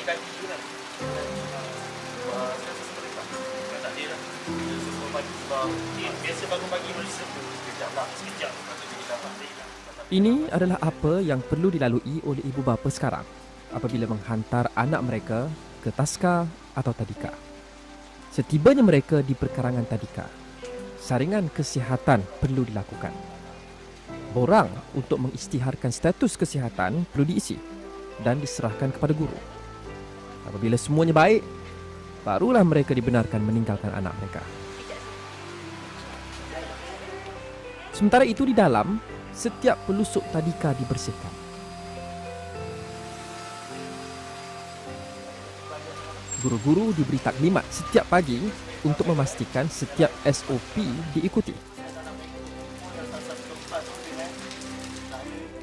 kaji tu kan. Saya rasa seperti tak. Kan tak ada lah. Sebelum pagi sebab biasa bangun pagi merisa tu. Sekejap. Maksudnya kita dapat lah. Ini adalah apa yang perlu dilalui oleh ibu bapa sekarang apabila menghantar anak mereka ke taska atau tadika. Setibanya mereka di perkarangan tadika, saringan kesihatan perlu dilakukan. Borang untuk mengisytiharkan status kesihatan perlu diisi dan diserahkan kepada guru. Apabila semuanya baik, barulah mereka dibenarkan meninggalkan anak mereka. Sementara itu di dalam, setiap pelusuk tadika dibersihkan. Guru-guru diberi taklimat setiap pagi untuk memastikan setiap SOP diikuti.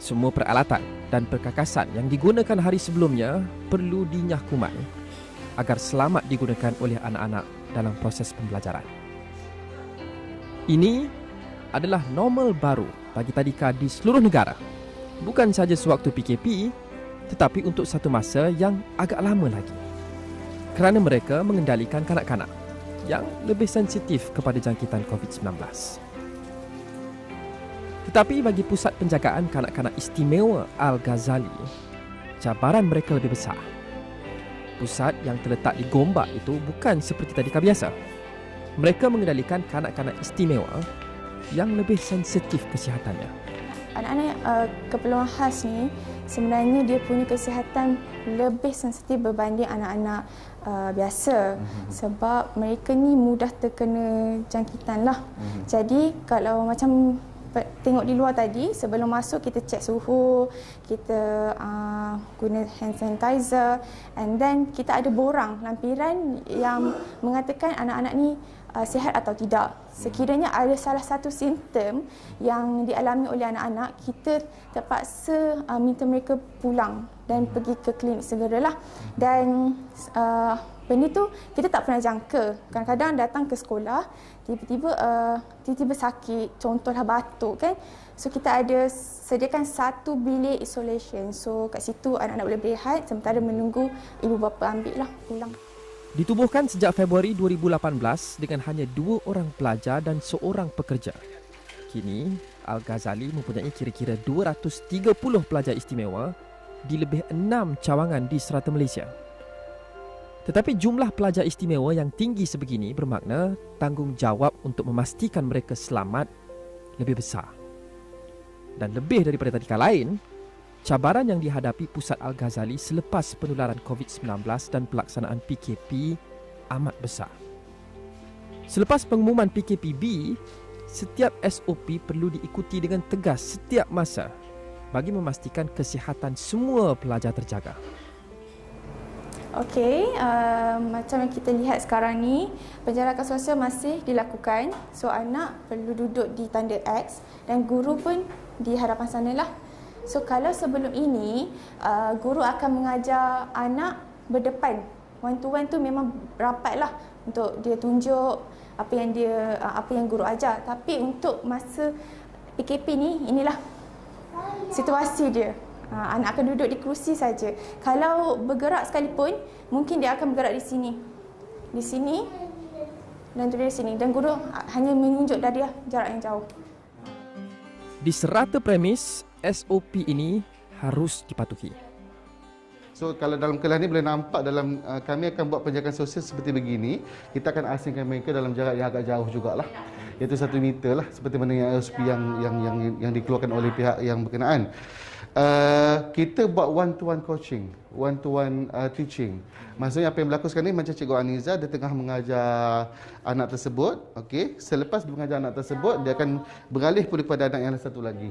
Semua peralatan dan perkakasan yang digunakan hari sebelumnya perlu dinyah kumai agar selamat digunakan oleh anak-anak dalam proses pembelajaran. Ini adalah normal baru bagi tadika di seluruh negara. Bukan sahaja sewaktu PKP, tetapi untuk satu masa yang agak lama lagi. Kerana mereka mengendalikan kanak-kanak yang lebih sensitif kepada jangkitan COVID-19. Tetapi bagi Pusat Penjagaan Kanak-Kanak Istimewa Al-Ghazali, cabaran mereka lebih besar. Pusat yang terletak di Gombak itu bukan seperti tadika biasa. Mereka mengendalikan kanak-kanak istimewa yang lebih sensitif kesihatannya. Anak-anak keperluan khas ni sebenarnya dia punya kesihatan lebih sensitif berbanding anak-anak biasa sebab mereka ni mudah terkena jangkitan lah. Jadi kalau macam tengok di luar tadi, sebelum masuk kita cek suhu, kita guna hand sanitizer, and then kita ada borang lampiran yang mengatakan anak-anak ni sihat atau tidak. Sekiranya ada salah satu simptom yang dialami oleh anak-anak, kita terpaksa minta mereka pulang dan pergi ke klinik segeralah. Dan benda tu kita tak pernah jangka. Kadang-kadang datang ke sekolah, tiba-tiba sakit, contohlah batuk kan. So kita ada sediakan satu bilik isolation. So kat situ anak-anak boleh berehat sementara menunggu ibu bapa ambil lah pulang. Ditubuhkan sejak Februari 2018 dengan hanya 2 orang pelajar dan seorang pekerja. Kini, Al-Ghazali mempunyai kira-kira 230 pelajar istimewa di lebih 6 cawangan di serata Malaysia. Tetapi jumlah pelajar istimewa yang tinggi sebegini bermakna tanggungjawab untuk memastikan mereka selamat lebih besar. Dan lebih daripada tadika lain, cabaran yang dihadapi Pusat Al-Ghazali selepas penularan COVID-19 dan pelaksanaan PKP amat besar. Selepas pengumuman PKPB, setiap SOP perlu diikuti dengan tegas setiap masa bagi memastikan kesihatan semua pelajar terjaga. Okey, macam yang kita lihat sekarang ni, penjarakan sosial masih dilakukan. So anak perlu duduk di tanda X dan guru pun di hadapan sana lah. So kalau sebelum ini, guru akan mengajar anak berdepan. One to one tu memang rapat lah untuk dia tunjuk apa yang guru ajar. Tapi untuk masa PKP ni, inilah situasi dia. Anak akan duduk di kerusi saja. Kalau bergerak sekalipun, mungkin dia akan bergerak di sini dan di sini. Dan guru hanya menunjuk dari jarak yang jauh. Di serata premis, SOP ini harus dipatuhi. So kalau dalam kelas ni boleh nampak dalam kami akan buat penjagaan sosial seperti begini. Kita akan asingkan mereka dalam jarak yang agak jauh jugalah. Iaitu 1 meter lah seperti mana yang SOP yang dikeluarkan oleh pihak yang berkenaan. Kita buat one-to-one coaching, one-to-one teaching. Maksudnya apa yang berlaku sekarang ni macam Cikgu Aniza, dia tengah mengajar anak tersebut. Okey, selepas dia mengajar anak tersebut, dia akan beralih pula kepada anak yang satu lagi.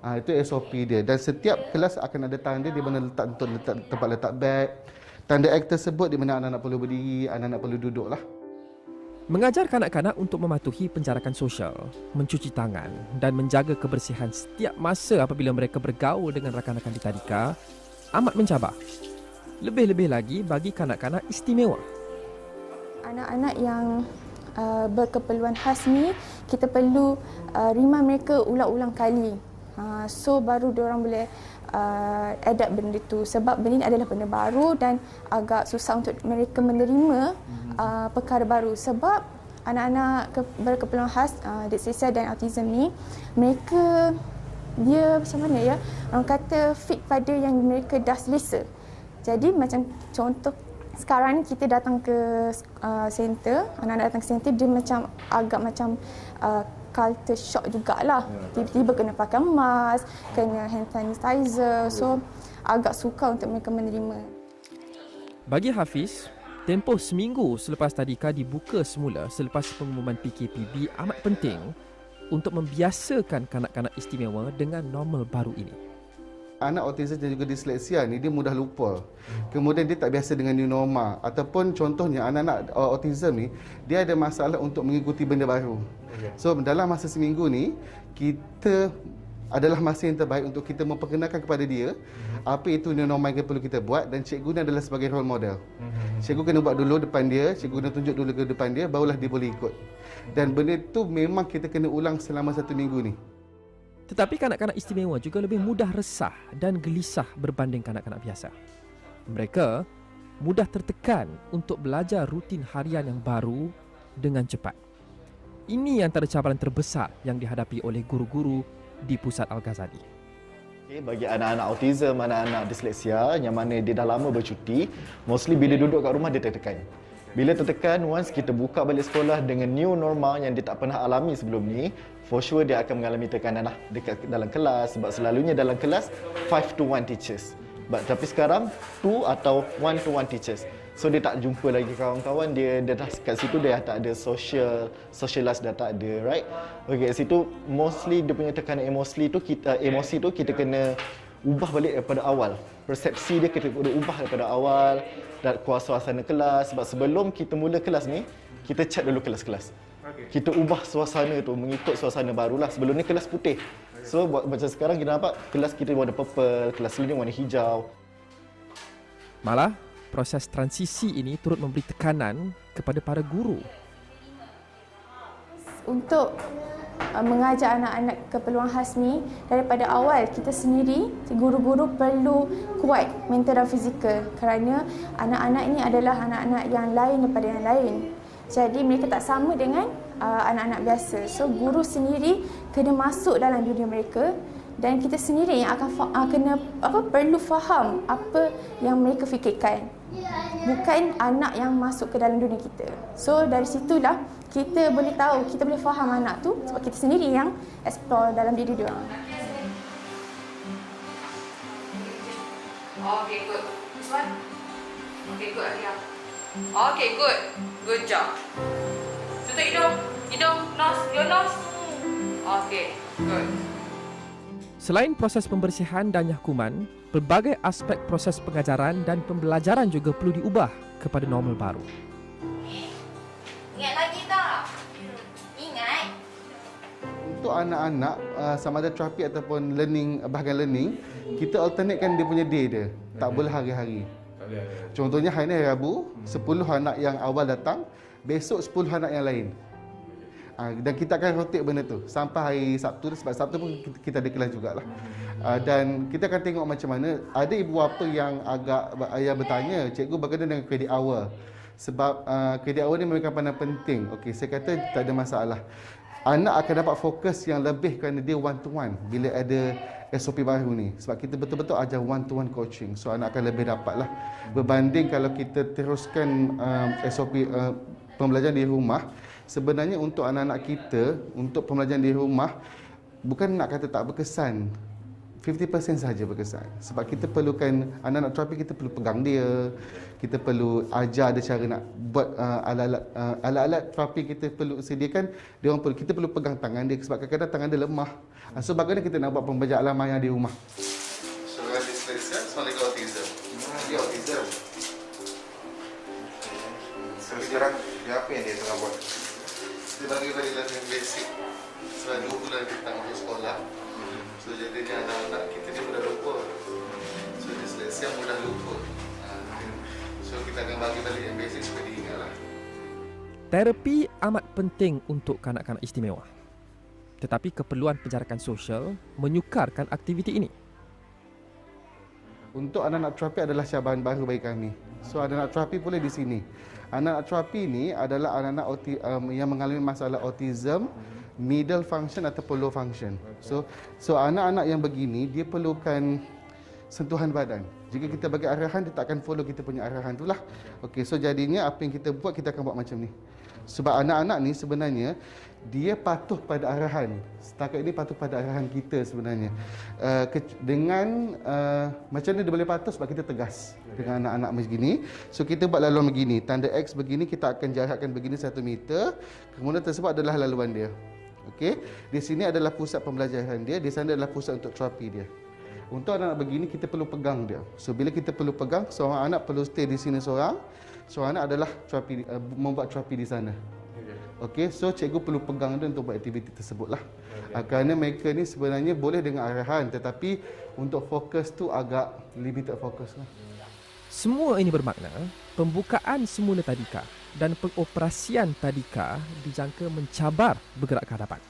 Itu SOP dia. Dan setiap kelas akan ada tanda di mana letak tempat letak beg. Tanda X tersebut di mana anak-anak perlu berdiri, anak-anak perlu duduk lah. Mengajar kanak-kanak untuk mematuhi penjarakan sosial, mencuci tangan dan menjaga kebersihan setiap masa apabila mereka bergaul dengan rakan-rakan di tadika amat mencabar. Lebih-lebih lagi bagi kanak-kanak istimewa. Anak-anak yang berkeperluan khas ni, kita perlu remind mereka ulang-ulang kali So baru diorang boleh adapt benda tu, sebab benda ni adalah benda baru dan agak susah untuk mereka menerima perkara baru. Sebab anak-anak berkeperluan khas disleksia dan autism ni, mereka dia macam mana ya, orang kata fit pada yang mereka dah selesa. Jadi macam contoh sekarang kita datang ke center, anak-anak datang ke center, dia macam agak macam culture shock jugalah. Tiba-tiba kena pakai mask, kena hand sanitizer. So agak sukar untuk mereka menerima. Bagi Hafiz, tempoh seminggu selepas tadika dibuka semula selepas pengumuman PKPB amat penting untuk membiasakan kanak-kanak istimewa dengan normal baru ini. Anak autism dan juga disleksia ni dia mudah lupa. Kemudian dia tak biasa dengan new normal, ataupun contohnya anak-anak autism ni dia ada masalah untuk mengikuti benda baru. So dalam masa seminggu ni kita adalah masa yang terbaik untuk kita memperkenalkan kepada dia apa itu new normal yang perlu kita buat, dan cikgu ni adalah sebagai role model. Cikgu kena buat dulu depan dia, cikgu kena tunjuk dulu ke depan dia, barulah dia boleh ikut. Dan benda tu memang kita kena ulang selama 1 minggu ni. Tetapi kanak-kanak istimewa juga lebih mudah resah dan gelisah berbanding kanak-kanak biasa. Mereka mudah tertekan untuk belajar rutin harian yang baru dengan cepat. Ini antara cabaran terbesar yang dihadapi oleh guru-guru di Pusat Al-Ghazali. Bagi anak-anak autism, anak-anak disleksia yang mana dia dah lama bercuti, mostly bila duduk kat rumah dia tertekan. Bila tertekan, once kita buka balik sekolah dengan new normal yang dia tak pernah alami sebelum ni, for sure dia akan mengalami tekanan dekat dalam kelas, sebab selalunya dalam kelas 5-to-1 teachers. Tapi sekarang 2 atau 1-to-1 teachers. So dia tak jumpa lagi kawan-kawan dia dah kat situ, dia tak ada socialize dah tak ada, right? Okay, kat situ mostly dia punya tekanan emosi tu kita kena ubah balik daripada awal. Persepsi dia kita kena ubah daripada awal dan suasana kelas, sebab sebelum kita mula kelas ni kita cat dulu kelas-kelas. Kita ubah suasana tu mengikut suasana barulah. Sebelum ni kelas putih. So macam sekarang kita nampak kelas kita warna purple, kelas lain warna hijau. Malah proses transisi ini turut memberi tekanan kepada para guru. Untuk mengajar anak-anak keperluan khas ni, daripada awal kita sendiri, guru-guru perlu kuat mental dan fizikal, kerana anak-anak ini adalah anak-anak yang lain daripada yang lain. Jadi mereka tak sama dengan anak-anak biasa. So guru sendiri kena masuk dalam dunia mereka, dan kita sendiri yang akan perlu faham apa yang mereka fikirkan. Bukan anak yang masuk ke dalam dunia kita. So dari situlah kita boleh tahu, kita boleh faham anak tu, sebab kita sendiri yang explore dalam diri dia orang. Okay, good. This one? Okay, good, Alia. Okay, good. Good job. Tutup hidung. Hidung, nose, your nose. Okay, good. Selain proses pembersihan dan nyahkuman, pelbagai aspek proses pengajaran dan pembelajaran juga perlu diubah kepada normal baru. Ingat lagi tak? Ingat. Untuk anak-anak sama ada terapi ataupun bahagian learning, kita alternatekan dia punya day dia. Tak boleh hari-hari. Contohnya hari ni hari Rabu, 10 anak yang awal datang, besok 10 anak yang lain. Dan kita akan rotate benda tu sampai hari Sabtu, sebab Sabtu pun kita ada kelas jugalah. Dan kita akan tengok macam mana. Ada ibu bapa yang agak ayah bertanya, cikgu bagaimana dengan credit hour? Sebab credit hour ni merupakan pandangan penting. Okey, saya kata tak ada masalah. Anak akan dapat fokus yang lebih kerana dia one to one bila ada SOP baru ni. Sebab kita betul-betul ajar one to one coaching. So anak akan lebih dapatlah. Berbanding kalau kita teruskan SOP pembelajaran di rumah, sebenarnya untuk anak-anak kita, untuk pembelajaran di rumah, bukan nak kata tak berkesan, 50% sahaja berkesan. Sebab kita perlukan anak-anak terapi, kita perlu pegang dia, kita perlu ajar dia cara nak buat alat-alat terapi, kita perlu sediakan, kita perlu pegang tangan dia sebab kadang-kadang tangan dia lemah. So bagaimana kita nak buat pembelajaran alam maya di rumah? So disleksia sama dengan autism. Dia autism. So sekarang dia apa yang dia tengah buat? Dia bagi yang basic. Sebab 2 bulan kita tak masuk sekolah. So jadinya anak-anak kita ni mudah lupa. So disleksia mudah lupa. So kita akan bagi balik yang basic supaya diingatlah. Terapi amat penting untuk kanak-kanak istimewa. Tetapi keperluan penjarakan sosial menyukarkan aktiviti ini. Untuk anak-anak terapi adalah cabaran baru bagi kami. So anak-anak terapi boleh di sini. Anak-anak terapi ini adalah anak-anak yang mengalami masalah autism, middle function ataupun low function. So anak-anak yang begini dia perlukan sentuhan badan. Jika kita bagi arahan, dia tak akan follow kita punya arahan itulah. Okey, so jadinya apa yang kita buat, kita akan buat macam ni. Sebab anak-anak ni sebenarnya dia patuh pada arahan. Setakat ini patuh pada arahan kita sebenarnya. Macam mana dia boleh patuh sebab kita tegas dengan anak-anak begini. So kita buat laluan begini, tanda X begini, kita akan jarakkan begini 1 meter. Kemudian tersebut adalah laluan dia. Okey, di sini adalah pusat pembelajaran dia, di sana adalah pusat untuk terapi dia. Untuk anak-anak begini kita perlu pegang dia. So bila kita perlu pegang, seorang anak perlu stay di sini seorang. Seorang anak adalah terapi, membuat terapi di sana. Okey, so cikgu perlu pegang dia untuk buat aktiviti tersebutlah. Kerana mereka ni sebenarnya boleh dengan arahan, tetapi untuk fokus tu agak limited fokus lah. Semua ini bermakna pembukaan semula tadika dan pengoperasian tadika dijangka mencabar bergerak ke hadapan.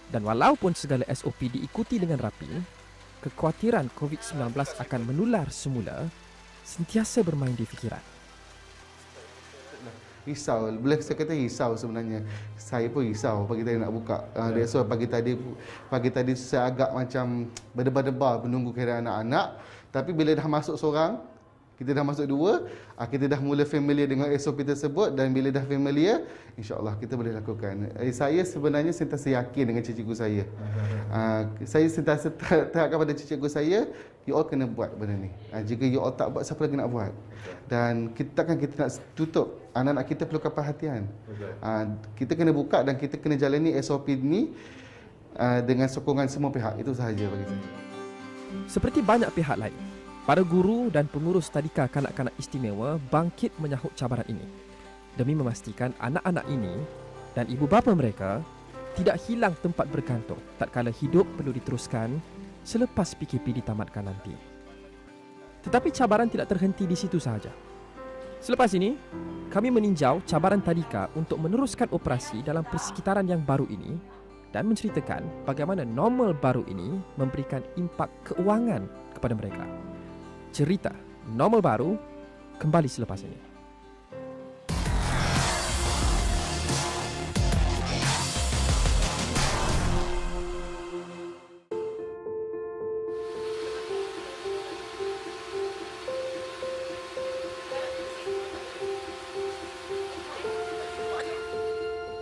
Dan walaupun segala SOP diikuti dengan rapi, kekhawatiran COVID-19 akan menular semula sentiasa bermain di fikiran. Risau, boleh saya kata risau sebenarnya. Saya pun risau pagi tadi nak buka. That's why pagi tadi saya agak macam berdebar-debar menunggu keadaan anak-anak. Tapi bila dah masuk seorang, kita dah masuk 2, kita dah mula familiar dengan SOP tersebut, dan bila dah familiar, insya-Allah kita boleh lakukan. Saya sebenarnya sentiasa yakin dengan cikgu saya. Saya sentiasa terhadap pada cikgu saya, you all kena buat benda ni. Jika you all tak buat, siapa lagi nak buat? Dan kita nak tutup. Anak-anak kita perlukan perhatian. Kita kena buka dan kita kena jalani SOP ni dengan sokongan semua pihak. Itu sahaja bagi saya. Seperti banyak pihak lain, para guru dan pengurus tadika kanak-kanak istimewa bangkit menyahut cabaran ini demi memastikan anak-anak ini dan ibu bapa mereka tidak hilang tempat bergantung tatkala hidup perlu diteruskan selepas PKP ditamatkan nanti. Tetapi cabaran tidak terhenti di situ sahaja. Selepas ini, kami meninjau cabaran tadika untuk meneruskan operasi dalam persekitaran yang baru ini dan menceritakan bagaimana normal baru ini memberikan impak keuangan kepada mereka. Cerita normal baru kembali selepas ini.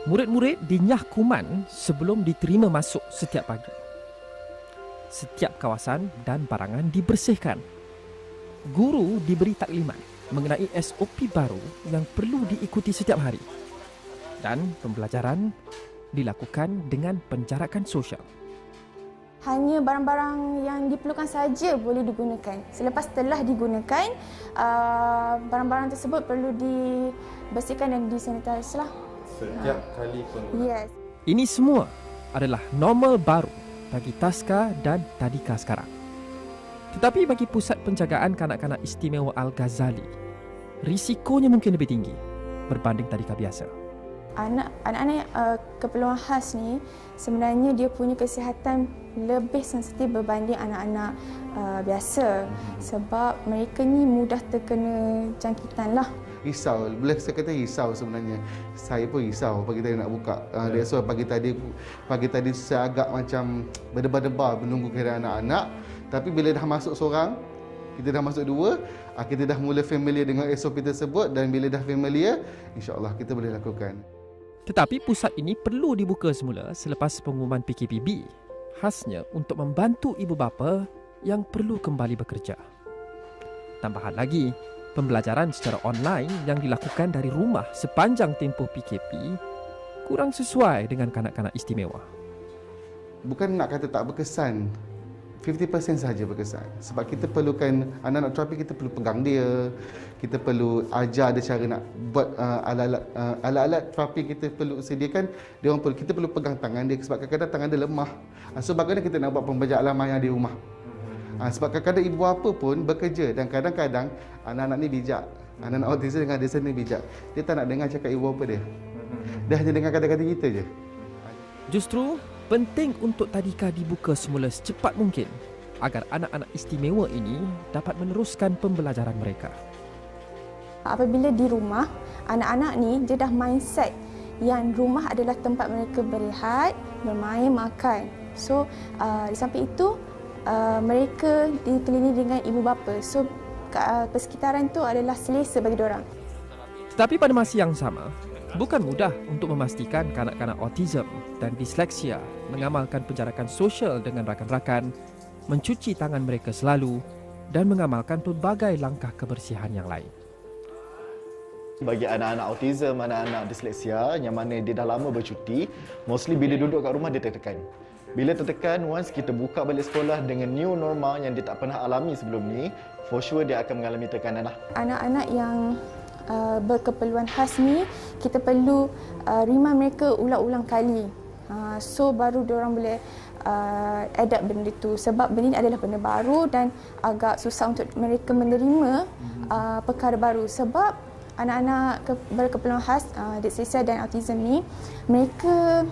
Murid-murid dinyah kuman sebelum diterima masuk setiap pagi. Setiap kawasan dan barangan dibersihkan. Guru diberi taklimat mengenai SOP baru yang perlu diikuti setiap hari. Dan pembelajaran dilakukan dengan penjarakan sosial. Hanya barang-barang yang diperlukan saja boleh digunakan. Selepas telah digunakan, barang-barang tersebut perlu dibersihkan dan disanitize lah. Setiap kali penggunaan. Yes. Ini semua adalah normal baru bagi Taska dan Tadika sekarang. Tetapi bagi Pusat Penjagaan Kanak-Kanak Istimewa Al-Ghazali, risikonya mungkin lebih tinggi berbanding Tadika biasa. Anak-anak keperluan khas ni sebenarnya dia punya kesihatan lebih sensitif berbanding anak-anak biasa, sebab mereka ni mudah terkena jangkitan lah. Risau, boleh saya kata risau sebenarnya. Saya pun risau pagi tadi nak buka. That's why pagi tadi saya agak macam berdebar-debar menunggu keadaan anak-anak. Tapi bila dah masuk seorang, kita dah masuk 2, kita dah mula familiar dengan SOP tersebut, dan bila dah familiar, insya-Allah kita boleh lakukan. Tetapi pusat ini perlu dibuka semula selepas pengumuman PKPB, khasnya untuk membantu ibu bapa yang perlu kembali bekerja. Tambahan lagi, pembelajaran secara online yang dilakukan dari rumah sepanjang tempoh PKP kurang sesuai dengan kanak-kanak istimewa. Bukan nak kata tak berkesan, 50% sahaja berkesan. Sebab kita perlukan anak-anak terapi, kita perlu pegang dia, kita perlu ajar dia cara nak buat alat-alat terapi, kita perlu sediakan, kita perlu pegang tangan dia sebab kadang-kadang tangan dia lemah. So bagaimana kita nak buat pembelajaran alam yang di rumah? Sebab kadang-kadang ibu bapa pun bekerja, dan kadang-kadang anak-anak ni bijak. Anak-anak autism dengan desa ni bijak. Dia tak nak dengar cakap ibu bapa dia. Dia hanya dengar kata-kata kita je. Justru Penting untuk tadika dibuka semula secepat mungkin agar anak-anak istimewa ini dapat meneruskan pembelajaran mereka. Apabila di rumah, anak-anak ni dia dah mindset yang rumah adalah tempat mereka berehat, bermain, makan. So, di samping itu, mereka dikelilingi dengan ibu bapa. So, persekitaran tu adalah selesa bagi diorang. Tetapi pada masa yang sama, bukan mudah untuk memastikan kanak-kanak autism dan disleksia mengamalkan penjarakan sosial dengan rakan-rakan, mencuci tangan mereka selalu dan mengamalkan pelbagai langkah kebersihan yang lain. Bagi anak-anak autism, anak-anak disleksia yang mana dia dah lama bercuti, mostly bila duduk kat rumah dia tertekan. Bila tertekan, once kita buka balik sekolah dengan new normal yang dia tak pernah alami sebelum ni, for sure dia akan mengalami tekanan lah. Anak-anak yang berkeperluan khas ni, kita perlu remind mereka ulang-ulang kali. So baru diorang boleh adapt benda tu, sebab benda ni adalah benda baru dan agak susah untuk mereka menerima perkara baru. Sebab anak-anak berkeperluan khas, disleksia dan autism ni, mereka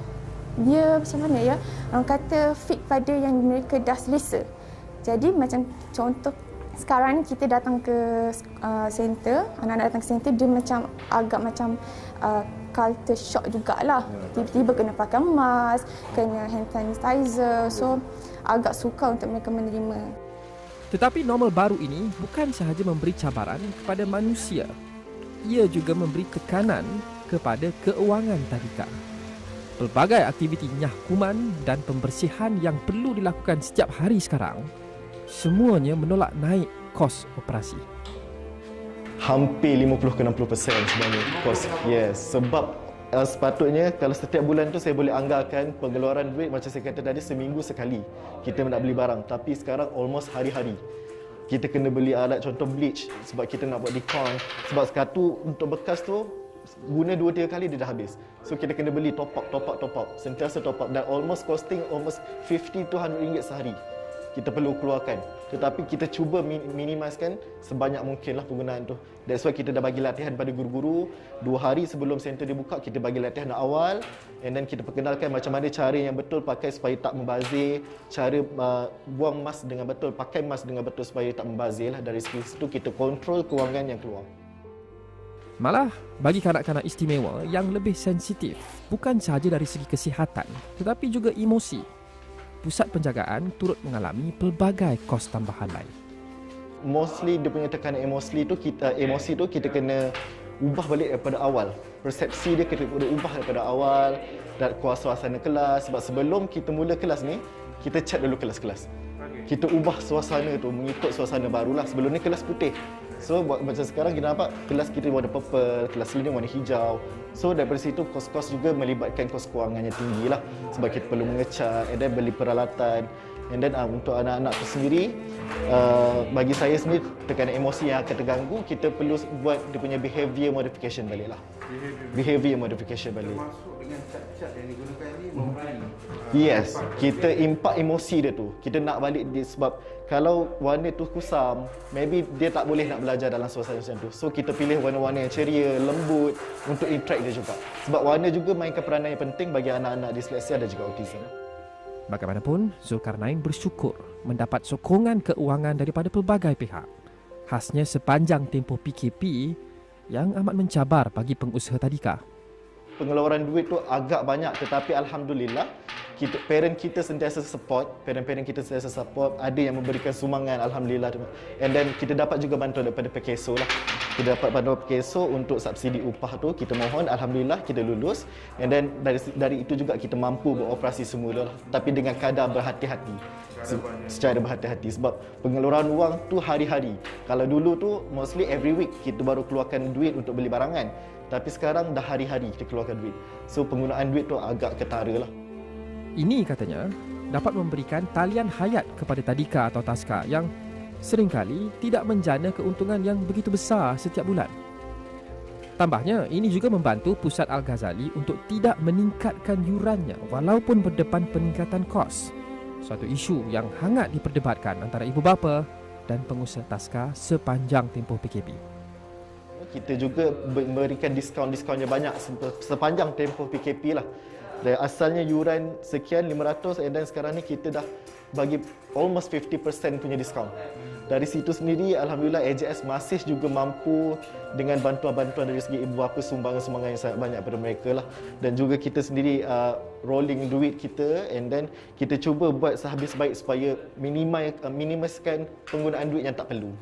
dia macam mana ya, orang kata fit pada yang mereka dah selesa. Jadi macam contoh sekarang kita datang ke center, anak-anak datang ke center, dia macam agak macam culture shock jugalah. Tiba-tiba kena pakai mask, kena hand sanitizer. So agak sukar untuk mereka menerima. Tetapi normal baru ini bukan sahaja memberi cabaran kepada manusia, ia juga memberi tekanan kepada keuangan tadika. Pelbagai aktiviti nyahkuman dan pembersihan yang perlu dilakukan setiap hari sekarang, semuanya menolak naik kos operasi. Hampir 50 ke 60% sebenarnya kos. Yes, sebab sepatutnya kalau setiap bulan tu saya boleh anggarkan pengeluaran duit macam saya kata tadi seminggu sekali kita nak beli barang, tapi sekarang almost hari-hari. Kita kena beli alat contoh bleach sebab kita nak buat decon, sebab sekatu untuk bekas tu guna 2-3 kali dia dah habis. So kita kena beli top up, sentiasa top up dan almost costing almost 50 to 100 ringgit sehari. Kita perlu keluarkan. Tetapi kita cuba minimiskan sebanyak mungkinlah penggunaan tu. That's why kita dah bagi latihan pada guru-guru 2 hari sebelum center dibuka, kita bagi latihan awal and then kita perkenalkan macam mana cara yang betul pakai supaya tak membazir, cara buang mask dengan betul, pakai mask dengan betul supaya tak membazir lah. Dari situ kita kontrol kewangan yang keluar. Malah, bagi kanak-kanak istimewa yang lebih sensitif, bukan sahaja dari segi kesihatan, tetapi juga emosi, pusat penjagaan turut mengalami pelbagai kos tambahan lain. Mostly dia punya tekanan emosi tu kita kena ubah balik daripada awal. Persepsi dia kita kena ubah daripada awal dan suasana kelas. Sebab sebelum kita mula kelas ni, kita cat dulu kelas-kelas. Kita ubah suasana tu mengikut suasana barulah. Sebelum ni kelas putih. So macam sekarang kita nampak kelas kita warna purple, kelas lain warna hijau. So daripada situ kos-kos juga melibatkan kos kewangan yang tinggi lah. Sebab kita perlu mengecat, and then beli peralatan. And then untuk anak-anak tu sendiri, bagi saya sendiri tekanan emosi yang akan terganggu, kita perlu buat dia punya behavior modification balik lah. Behavior modification balik. Termasuk dengan cat-cat yang digunakan ni memberi. Yes, kita impak emosi dia tu. Kita nak balik dia sebab kalau warna tu kusam, maybe dia tak boleh nak belajar dalam suasana macam tu. So kita pilih warna-warna yang ceria, lembut untuk interact dia juga. Sebab warna juga mainkan peranan yang penting bagi anak-anak disleksia dan juga autism. Bagaimanapun, Zulkarnain bersyukur mendapat sokongan keuangan daripada pelbagai pihak. Khasnya sepanjang tempoh PKP yang amat mencabar bagi pengusaha tadika. Pengeluaran duit tu agak banyak, tetapi alhamdulillah parent kita sentiasa support, parent-parent kita sentiasa support, ada yang memberikan sumbangan alhamdulillah. And then kita dapat juga bantuan daripada PKSO lah. Kita dapat bantuan PKSO untuk subsidi upah tu, kita mohon alhamdulillah kita lulus. And then dari itu juga kita mampu beroperasi semula lah, tapi dengan kadar berhati-hati. Secara berhati-hati sebab pengeluaran wang tu hari-hari. Kalau dulu tu mostly every week kita baru keluarkan duit untuk beli barangan. Tapi sekarang dah hari-hari kita keluarkan duit. So penggunaan duit tu agak ketara lah. Ini katanya dapat memberikan talian hayat kepada tadika atau taska yang seringkali tidak menjana keuntungan yang begitu besar setiap bulan. Tambahnya, ini juga membantu Pusat Al-Ghazali untuk tidak meningkatkan yurannya walaupun berdepan peningkatan kos. Suatu isu yang hangat diperdebatkan antara ibu bapa dan pengusaha taska sepanjang tempoh PKP. Kita juga memberikan diskaun-diskaun yang banyak sepanjang tempoh PKP lah. Dan asalnya yuran sekian 500 dan sekarang ni kita dah bagi almost 50% punya diskaun. Dari situ sendiri alhamdulillah AJS masih juga mampu dengan bantuan-bantuan dari segi ibu bapa, sumbangan-sumbangan yang sangat banyak pada mereka lah. Dan juga kita sendiri rolling duit kita, and then kita cuba buat sehabis baik supaya minimiskan penggunaan duit yang tak perlu.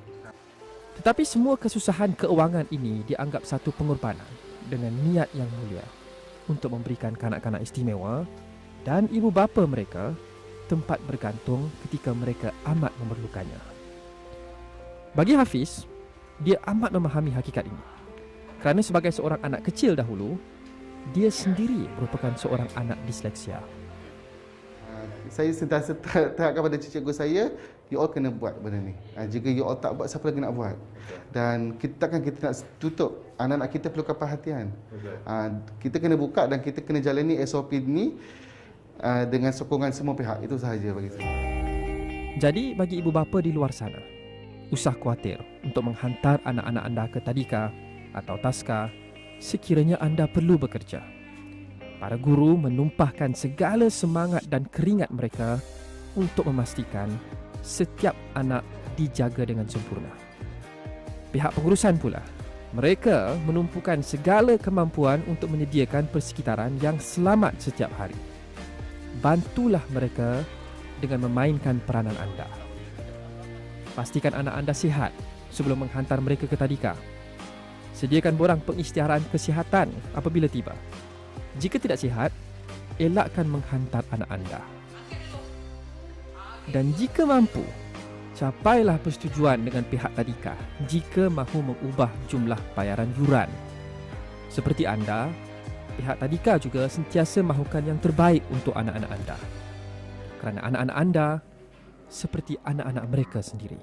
Tetapi semua kesusahan keuangan ini dianggap satu pengorbanan dengan niat yang mulia untuk memberikan kanak-kanak istimewa dan ibu bapa mereka tempat bergantung ketika mereka amat memerlukannya. Bagi Hafiz, dia amat memahami hakikat ini. Kerana sebagai seorang anak kecil dahulu, dia sendiri merupakan seorang anak disleksia. Saya sentiasa terapkan pada cikgu saya, you all kena buat benda ni. Jika you all tak buat, siapa lagi nak buat? Dan kita nak tutup. Anak-anak kita perlukan perhatian. Kita kena buka dan kita kena jalani SOP ni dengan sokongan semua pihak. Itu sahaja bagi saya. Jadi bagi ibu bapa di luar sana, usah khawatir untuk menghantar anak-anak anda ke tadika atau taska sekiranya anda perlu bekerja. Para guru menumpahkan segala semangat dan keringat mereka untuk memastikan setiap anak dijaga dengan sempurna. Pihak pengurusan pula, mereka menumpukan segala kemampuan untuk menyediakan persekitaran yang selamat setiap hari. Bantulah mereka dengan memainkan peranan anda. Pastikan anak anda sihat sebelum menghantar mereka ke tadika. Sediakan borang pengisytiharan kesihatan apabila tiba. Jika tidak sihat, elakkan menghantar anak anda. Dan jika mampu, capailah persetujuan dengan pihak tadika jika mahu mengubah jumlah bayaran yuran. Seperti anda, pihak tadika juga sentiasa mahukan yang terbaik untuk anak-anak anda. Kerana anak-anak anda seperti anak-anak mereka sendiri.